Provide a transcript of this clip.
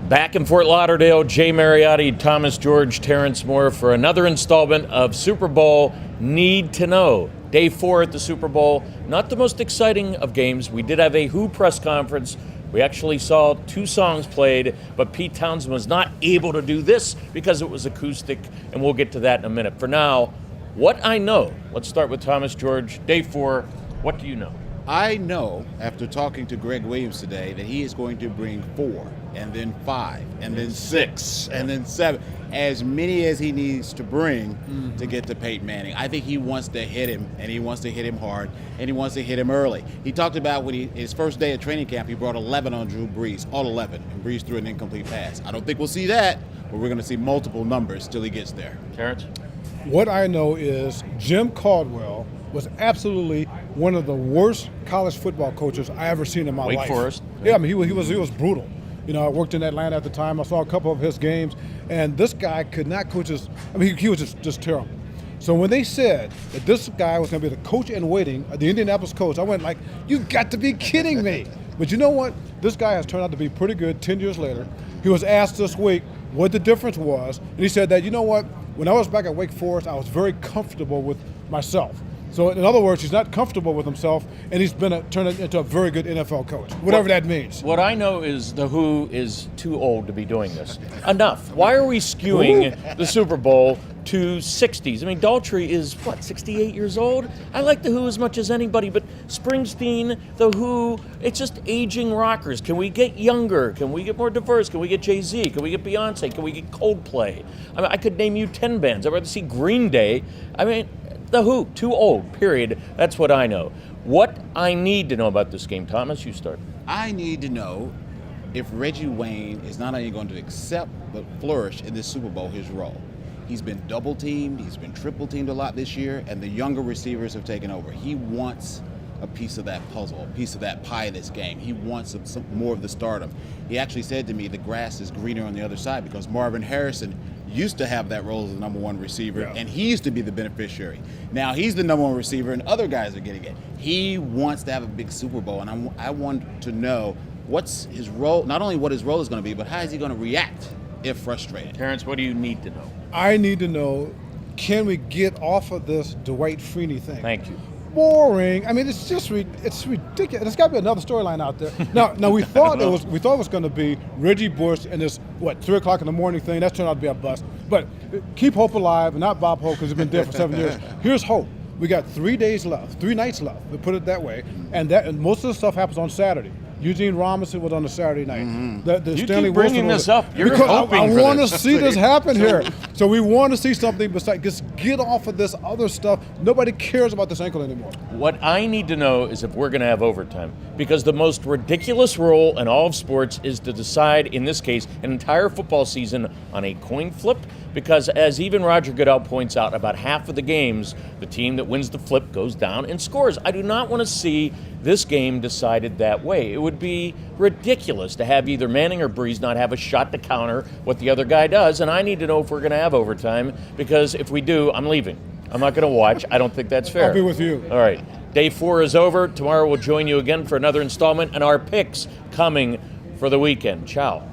Back in Fort Lauderdale, Jay Mariotti, Thomas George, Terrence Moore for another installment of Super Bowl Need to Know. Day 4 at the Super Bowl. Not the most exciting of games. We did have a Who press conference. We actually saw 2 songs played, but Pete Townsend was not able to do this because it was acoustic, and we'll get to that in a minute. For now, what I know. Let's start with Thomas George. Day 4, what do you know? I know, after talking to Greg Williams today, that he is going to bring 4, and then 5, and then 6, and then 7, as many as he needs to bring to get to Peyton Manning. I think he wants to hit him, and he wants to hit him hard, and he wants to hit him early. He talked about when his first day at training camp, he brought 11 on Drew Brees, all 11, and Brees threw an incomplete pass. I don't think we'll see that, but we're going to see multiple numbers till he gets there. Terrence? What I know is Jim Caldwell was absolutely one of the worst college football coaches I ever seen in my life. Wake Forest. Yeah, I mean, he was brutal. You know, I worked in Atlanta at the time. I saw a couple of his games, and this guy could not coach his. I mean, he was just terrible. So when they said that this guy was going to be the coach in waiting, the Indianapolis coach, I went like, "You've got to be kidding me!" But you know what? This guy has turned out to be pretty good 10 years later. He was asked this week what the difference was, and he said that, you know what? When I was back at Wake Forest, I was very comfortable with myself. So in other words, he's not comfortable with himself, and he's turned into a very good NFL coach, whatever that means. What I know is the Who is too old to be doing this. Enough. Why are we skewing the Super Bowl to 60s? I mean, Daltrey is, 68 years old? I like the Who as much as anybody, but Springsteen, the Who, it's just aging rockers. Can we get younger? Can we get more diverse? Can we get Jay-Z? Can we get Beyonce? Can we get Coldplay? I mean, I could name you 10 bands. I'd rather see Green Day. I mean, the Who, too old, period. That's what I know. What I need to know about this game, Thomas, you start. I need to know if Reggie Wayne is not only going to accept but flourish in this Super Bowl, his role. He's been double teamed, he's been triple teamed a lot this year, and the younger receivers have taken over. He wants a piece of that puzzle, a piece of that pie in this game. He wants some more of the stardom. He actually said to me the grass is greener on the other side because Marvin Harrison used to have that role as the number 1 receiver, and he used to be the beneficiary. Now he's the number 1 receiver, and other guys are getting it. He wants to have a big Super Bowl, and I want to know what's his role, not only what his role is going to be, but how is he going to react if frustrated. Terrence, what do you need to know? I need to know, can we get off of this Dwight Freeney thing? Thank you. Boring. I mean, it's ridiculous. There's got to be another storyline out there. Now we thought it was going to be Reggie Bush and this 3 o'clock in the morning thing. That's turned out to be a bust. But keep hope alive, and not Bob Hope because he's been dead for 7 years. Here's hope. We got 3 days left, 3 nights left. To put it that way, and most of the stuff happens on Saturday. Eugene Robinson was on a Saturday night. The You Stanley keep bringing Wilson this up. You're because hoping I for want to this. see this happen here. So we want to see something besides just get off of this other stuff. Nobody cares about this ankle anymore. What I need to know is if we're going to have overtime, because the most ridiculous rule in all of sports is to decide, in this case, an entire football season on a coin flip, because as even Roger Goodell points out, about half of the games, the team that wins the flip goes down and scores. I do not want to see this game decided that way. It would be ridiculous to have either Manning or Brees not have a shot to counter what the other guy does, and I need to know if we're going to have overtime, because if we do, I'm leaving. I'm not going to watch. I don't think that's fair. I'll be with you. All right. Day 4 is over. Tomorrow we'll join you again for another installment, and our picks coming for the weekend. Ciao.